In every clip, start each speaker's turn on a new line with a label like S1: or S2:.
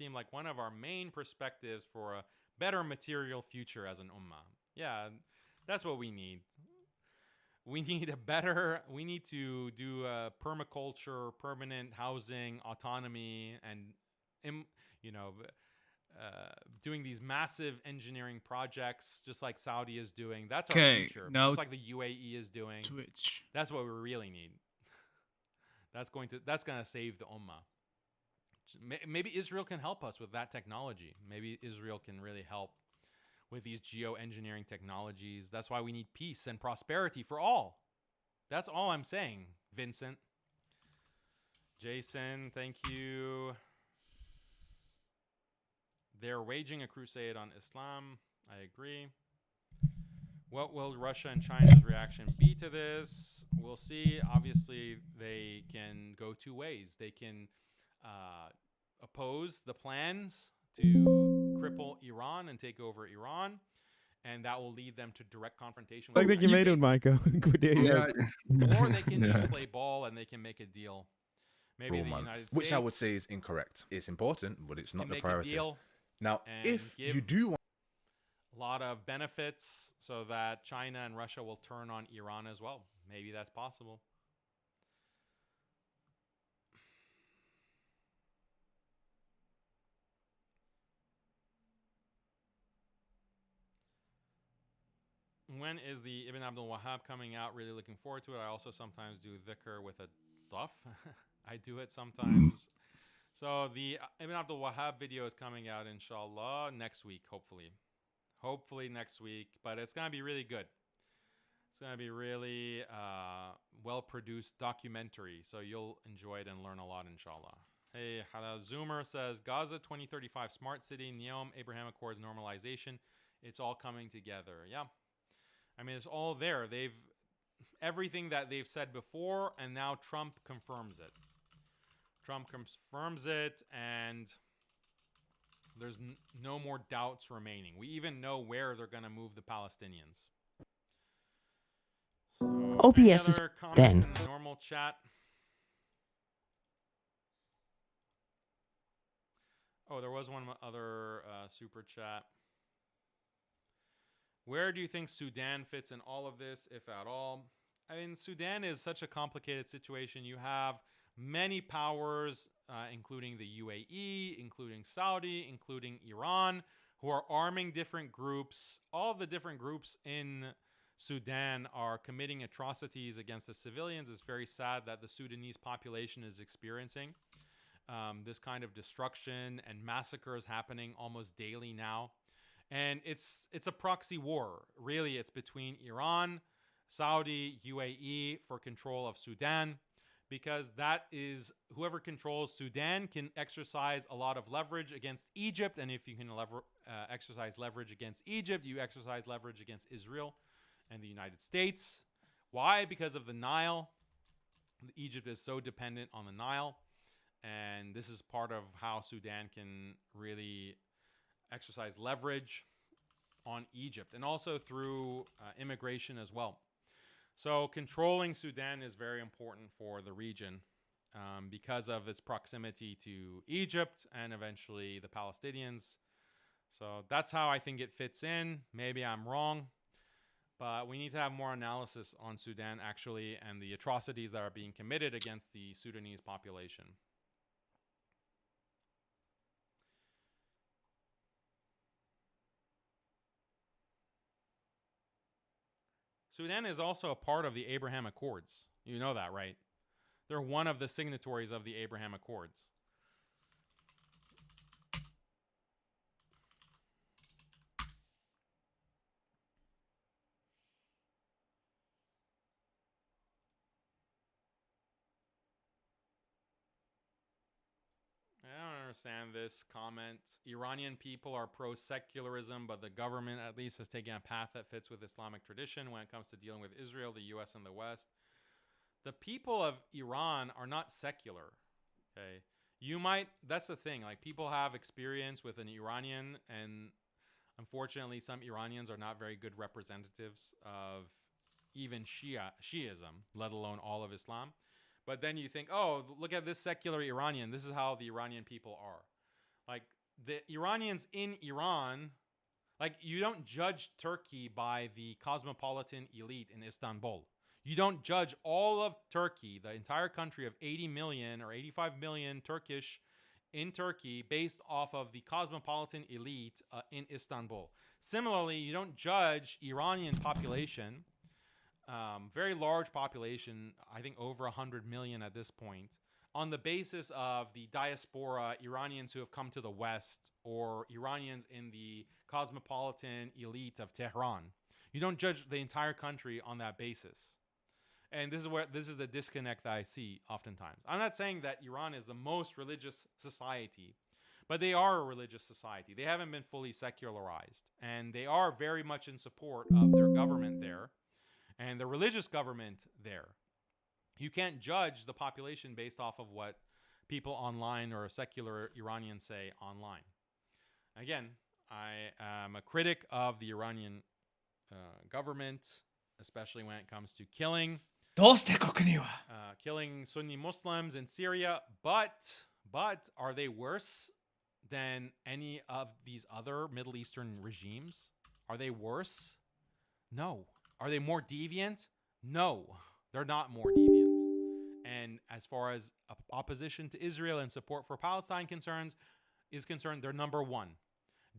S1: seem like one of our main perspectives for a better material future as an ummah. Yeah, that's what we need. We need we need to do permaculture, permanent housing, autonomy, and, you know, doing these massive engineering projects just like Saudi is doing. That's our
S2: Okay,
S1: future.
S2: now
S1: Just like the UAE is doing.
S2: Twitch.
S1: That's what we really need. That's going to save the ummah. Maybe Israel can help us with that technology. Maybe Israel can really help with these geoengineering technologies. That's why we need peace and prosperity for all. That's all I'm saying, Vincent. Jason, thank you. They're waging a crusade on Islam. I agree. What will Russia and China's reaction be to this? We'll see. Obviously, they can go two ways. They can oppose the plans to cripple Iran and take over Iran, and that will lead them to direct confrontation with
S3: Like
S1: the
S3: that you made
S1: United
S3: it,
S1: States.
S3: Michael.
S1: Or they can
S4: Yeah.
S1: just play ball and they can make a deal. Maybe the United States,
S5: which I would say is incorrect. It's important, but it's not
S1: can
S5: the
S1: make
S5: priority.
S1: a deal
S5: Now,
S1: and
S5: if
S1: give
S5: you do want
S1: a lot of benefits so that China and Russia will turn on Iran as well. Maybe that's possible. When is the Ibn Abdul Wahhab coming out? Really looking forward to it. I also sometimes do dhikr with a duff. I do it sometimes. So the Ibn Abdul Wahhab video is coming out, inshallah, next week, hopefully. Hopefully next week. But it's going to be really good. It's going to be really well-produced documentary. So you'll enjoy it and learn a lot, inshallah. Hey, Halal Zoomer says, Gaza 2035 Smart City, Neom, Abraham Accords, normalization. It's all coming together. Yeah. I mean, it's all there. Everything that they've said before, and now Trump confirms it. Trump confirms it, and there's no more doubts remaining. We even know where they're going to move the Palestinians. So,
S6: OBS is then.
S1: In the normal chat? Oh, there was one other super chat. Where do you think Sudan fits in all of this, if at all? I mean, Sudan is such a complicated situation. You have many powers, including the UAE, including Saudi, including Iran, who are arming different groups. All of the different groups in Sudan are committing atrocities against the civilians. It's very sad that the Sudanese population is experiencing this kind of destruction and massacres happening almost daily now. And it's a proxy war. Really, it's between Iran, Saudi, UAE for control of Sudan, because that is whoever controls Sudan can exercise a lot of leverage against Egypt. And if you can exercise leverage against Egypt, you exercise leverage against Israel and the United States. Why? Because of the Nile. Egypt is so dependent on the Nile. And this is part of how Sudan can really exercise leverage on Egypt, and also through immigration as well. So controlling Sudan is very important for the region because of its proximity to Egypt and eventually the Palestinians. So that's how I think it fits in. Maybe I'm wrong, but we need to have more analysis on Sudan actually and the atrocities that are being committed against the Sudanese population. Sudan is also a part of the Abraham Accords. You know that, right? They're one of the signatories of the Abraham Accords. I don't understand this comment. Iranian people are pro-secularism, but the government at least has taken a path that fits with Islamic tradition when it comes to dealing with Israel, the US, and the West. The people of Iran are not secular. Okay, that's the thing. Like, people have experience with an Iranian, and unfortunately, some Iranians are not very good representatives of even Shiism, let alone all of Islam. But then you think, oh, look at this secular Iranian. This is how the Iranian people are. Like the Iranians in Iran, like you don't judge Turkey by the cosmopolitan elite in Istanbul. You don't judge all of Turkey, the entire country of 80 million or 85 million Turkish in Turkey, based off of the cosmopolitan elite in Istanbul. Similarly, you don't judge Iranian population, very large population, I think over 100 million at this point, on the basis of the diaspora, Iranians who have come to the West, or Iranians in the cosmopolitan elite of Tehran. You don't judge the entire country on that basis. And this is the disconnect that I see oftentimes. I'm not saying that Iran is the most religious society, but they are a religious society. They haven't been fully secularized, and they are very much in support of their government there and the religious government there. You can't judge the population based off of what people online or secular Iranians say online. Again, I am a critic of the Iranian government, especially when it comes to killing Sunni Muslims in Syria. But are they worse than any of these other Middle Eastern regimes? Are they worse? No. Are they more deviant? No, they're not more deviant. And as far as opposition to Israel and support for Palestine is concerned, they're number one.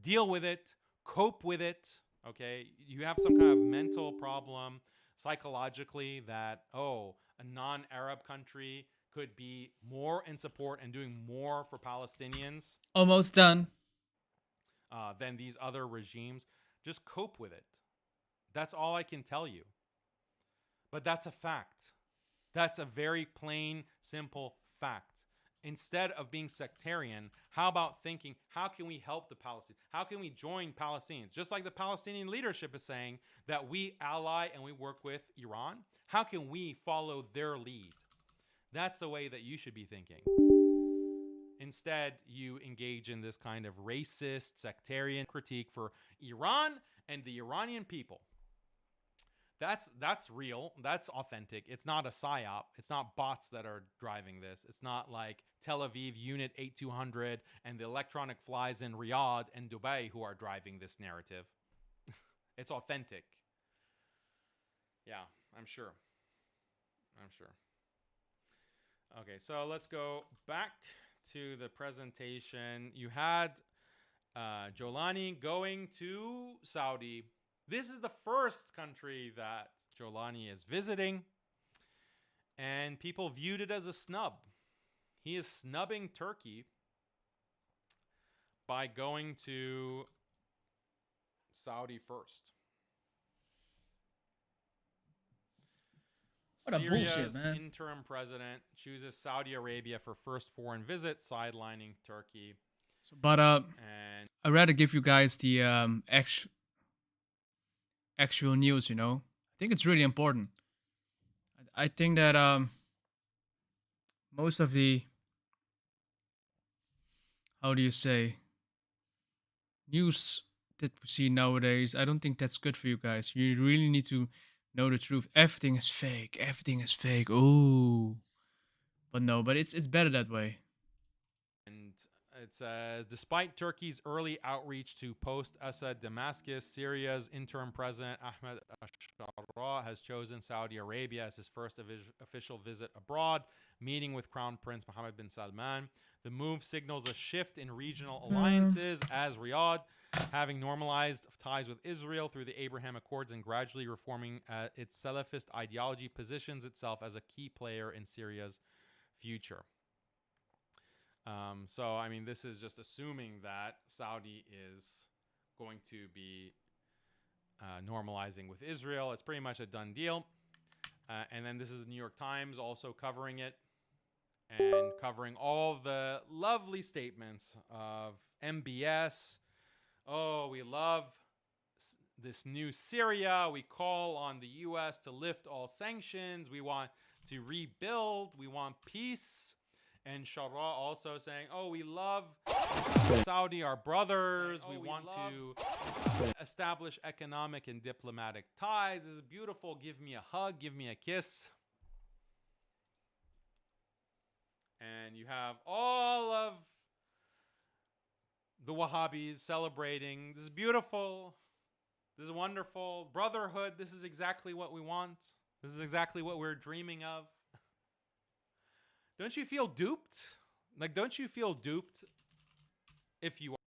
S1: Deal with it, cope with it. Okay, you have some kind of mental problem psychologically that a non-Arab country could be more in support and doing more for Palestinians.
S2: Almost done.
S1: Than these other regimes. Just cope with it. That's all I can tell you. But that's a fact. That's a very plain, simple fact. Instead of being sectarian, how about thinking, how can we help the Palestinians? How can we join Palestinians? Just like the Palestinian leadership is saying that we ally and we work with Iran, how can we follow their lead? That's the way that you should be thinking. Instead, you engage in this kind of racist, sectarian critique for Iran and the Iranian people. That's real. That's authentic. It's not a psyop. It's not bots that are driving this. It's not like Tel Aviv Unit 8200 and the electronic flies in Riyadh and Dubai who are driving this narrative. It's authentic. Yeah, I'm sure. Okay, so let's go back to the presentation. You had Jolani going to Saudi. This is the first country that Jolani is visiting, and people viewed it as a snub. He is snubbing Turkey by going to Saudi first.
S2: What a
S1: Syria's
S2: bullshit, man.
S1: interim president chooses Saudi Arabia for first foreign visit, sidelining Turkey.
S2: But
S1: And
S2: I'd rather give you guys the actual news, you know. I think it's really important. I think that most of the, how do you say, news that we see nowadays, I don't think that's good for you guys. You really need to know the truth. Everything is fake. Everything is fake. Oh. But no, but it's better that way.
S1: it says, despite Turkey's early outreach to post-Assad Damascus, Syria's interim president Ahmed al-Shara has chosen Saudi Arabia as his first official visit abroad, meeting with Crown Prince Mohammed bin Salman. The move signals a shift in regional alliances as Riyadh, having normalized ties with Israel through the Abraham Accords and gradually reforming its Salafist ideology, positions itself as a key player in Syria's future. So, I mean, this is just assuming that Saudi is going to be normalizing with Israel. It's pretty much a done deal. And then this is the New York Times also covering it and covering all the lovely statements of MBS. Oh, we love this new Syria. We call on the U.S. to lift all sanctions. We want to rebuild. We want peace. And Shara also saying, oh, we love Saudi, our brothers. We want to establish economic and diplomatic ties. This is beautiful. Give me a hug. Give me a kiss. And you have all of the Wahhabis celebrating. This is beautiful. This is wonderful. Brotherhood. This is exactly what we want. This is exactly what we're dreaming of. Don't you feel duped? Like, don't you feel duped if you are?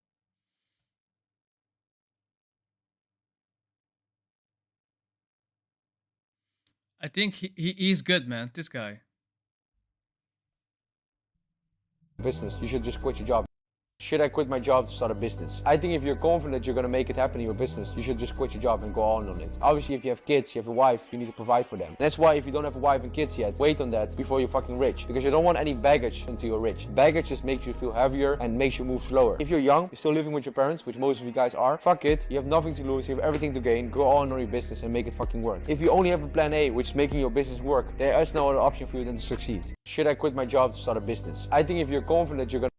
S2: I think he's good, man. This guy.
S3: Business, you should just quit your job. Should I quit my job to start a business? I think if you're confident you're gonna make it happen in your business, you should just quit your job and go on it. Obviously, if you have kids, you have a wife, you need to provide for them. That's why if you don't have a wife and kids yet, wait on that before you're fucking rich. Because you don't want any baggage until you're rich. Baggage just makes you feel heavier and makes you move slower. If you're young, you're still living with your parents, which most of you guys are, fuck it, you have nothing to lose, you have everything to gain, go on your business and make it fucking work. If you only have a plan A, which is making your business work, there is no other option for you than to succeed. Should I quit my job to start a business? I think if you're confident you're gonna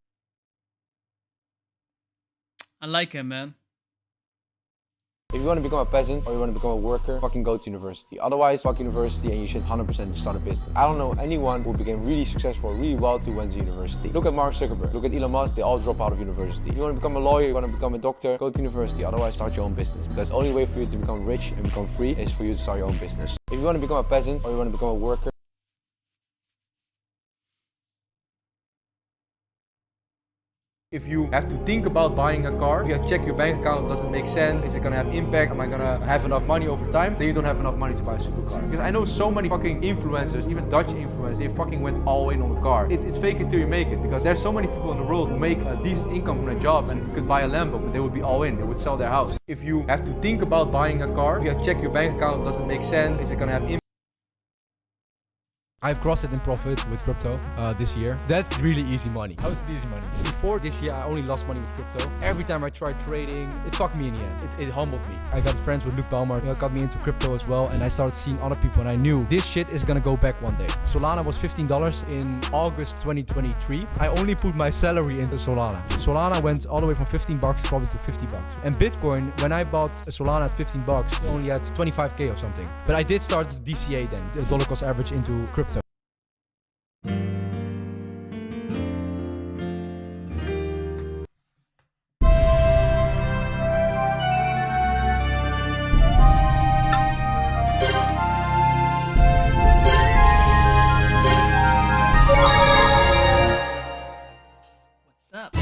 S2: I like him, man.
S3: If you want to become a peasant or you want to become a worker, fucking go to university. Otherwise, fuck university and you should 100% start a business. I don't know anyone who became really successful, really wealthy went to university. Look at Mark Zuckerberg, look at Elon Musk, they all drop out of university. If you want to become a lawyer, you want to become a doctor, go to university. Otherwise, start your own business. Because the only way for you to become rich and become free is for you to start your own business. If you want to become a peasant or you want to become a worker,
S4: if you have to think about buying a car, if you have to check your bank account, does it make sense? Is it gonna have impact? Am I gonna have enough money over time? Then you don't have enough money to buy a supercar. Because I know so many fucking influencers, even Dutch influencers, they fucking went all in on the car. It's fake it till you make it. Because there's so many people in the world who make a decent income from their job and could buy a Lambo, but they would be all in. They would sell their house. If you have to think about buying a car, if you have to check your bank account, does it make sense? Is it gonna have impact?
S6: I've crossed it in profit with crypto this year. That's really easy money. How is it easy money? Before this year, I only lost money with crypto. Every time I tried trading, it fucked me in the end. It humbled me. I got friends with Luke Ballmer, got me into crypto as well, and I started seeing other people, and I knew this shit is gonna go back one day. Solana was $15 in August 2023. I only put my salary into Solana. Solana went all the way from $15 probably to $50. And Bitcoin, when I bought a Solana at $15, it only had 25K or something. But I did start DCA then, the dollar cost average into crypto.
S2: What's up?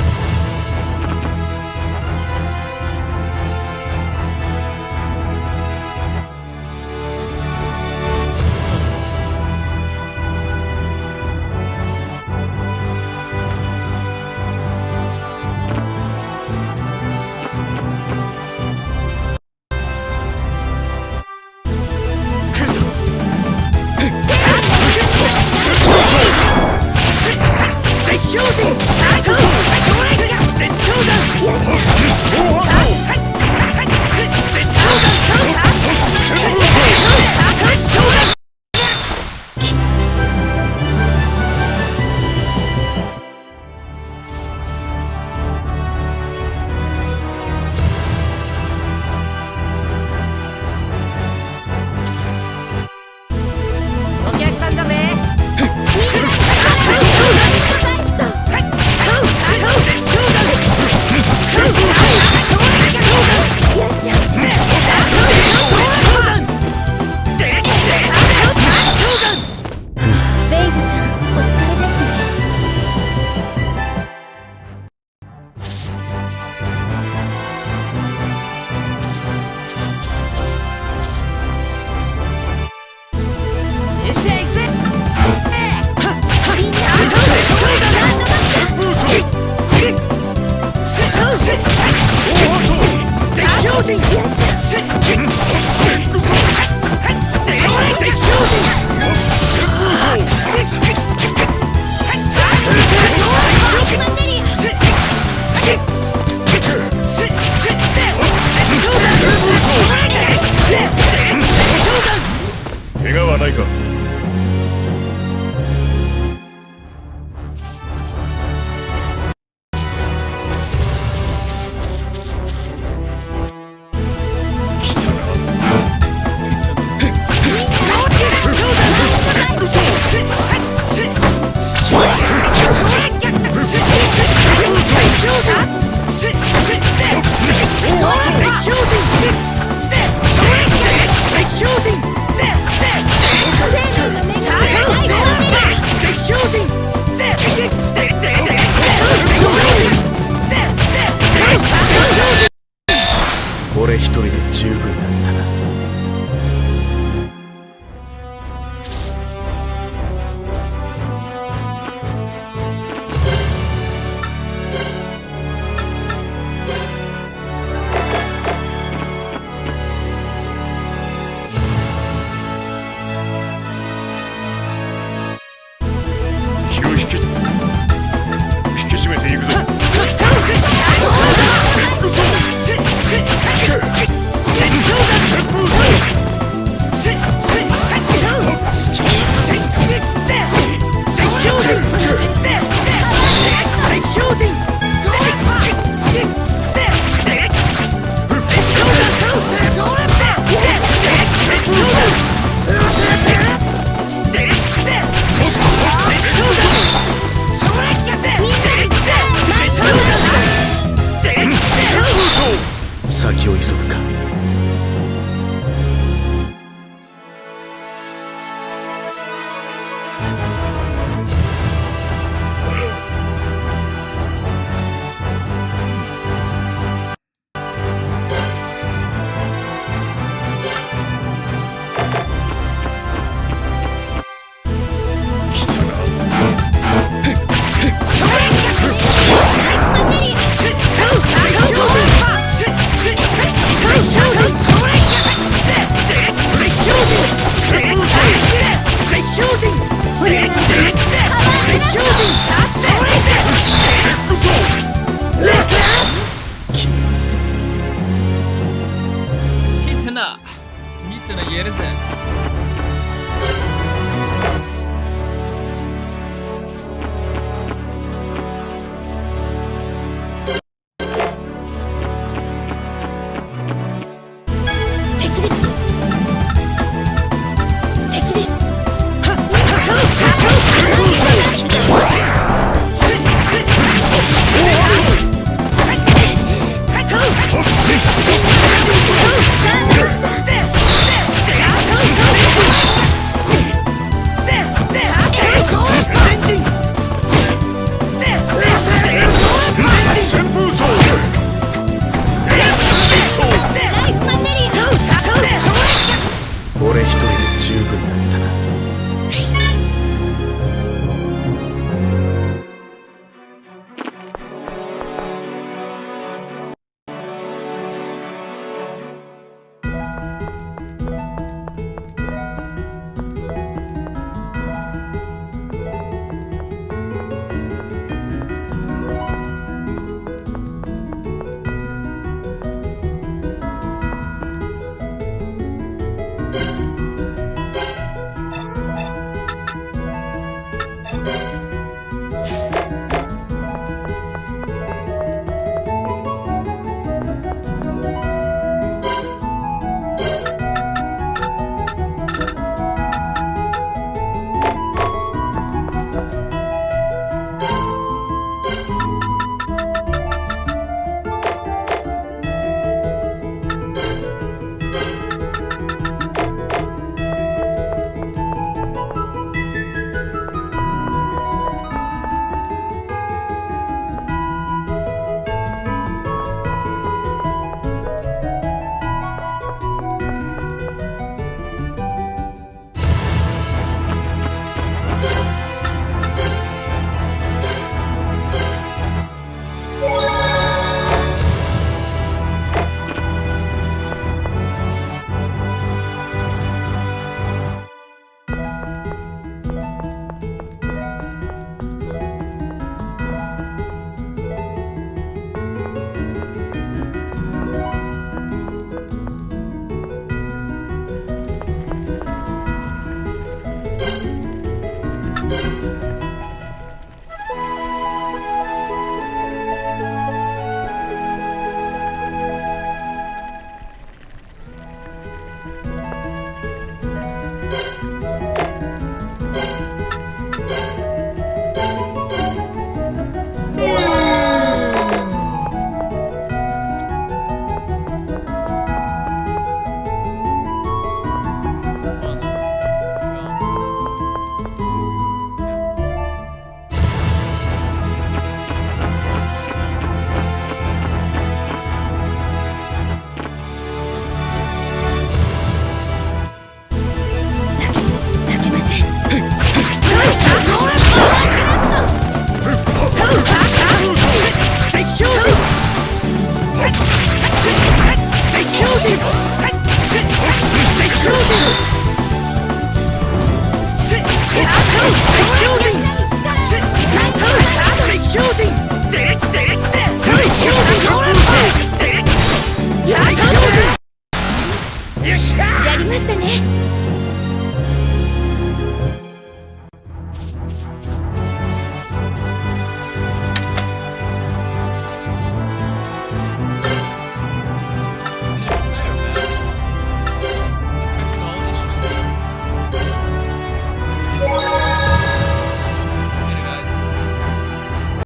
S2: quieres ser.